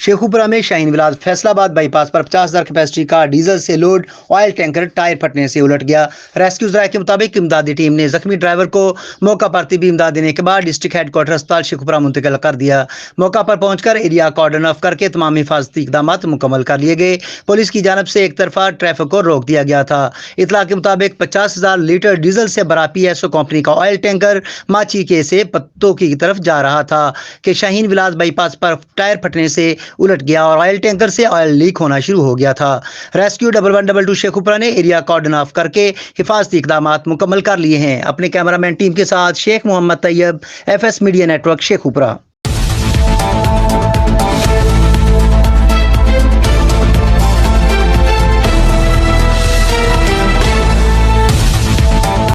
शेखुपुरा में शाहीन विलास फैसलाबाद बाईपास पर 50,000 कैपेसिटी का डीजल से लोड ऑयल टैंकर टायर फटने से उलट गया। रेस्क्यू जराये के मुताबिक इमदादी टीम ने जख्मी ड्राइवर को मौका पर तिब्बी इमदाद देने के बाद डिस्ट्रिक्ट हेडक्वार्टर अस्पताल शेखुपुरा मुंतकिल कर दिया। मौका पर पहुंचकर एरिया कॉर्डन ऑफ करके तमाम हिफाजती इकदाम मुकम्मल कर लिए गए। पुलिस की जानब से एक तरफा ट्रैफिक को रोक दिया गया था। इतला के मुताबिक 50,000 लीटर डीजल से भरा PSO कंपनी का ऑयल टैंकर माची के से पत्तों की तरफ जा रहा था कि शाहीन विलास बाईपास पर टायर फटने से उलट गया और ऑयल टैंकर से ऑयल लीक होना शुरू हो गया था। रेस्क्यू 1122 शेखुपुरा ने एरिया कॉर्डन ऑफ करके हिफाजती इकदाम मुकम्मल कर लिए हैं। अपने कैमरामैन टीम के साथ Sheikh Mohammad Tayyab, FS media network Sheikhupura.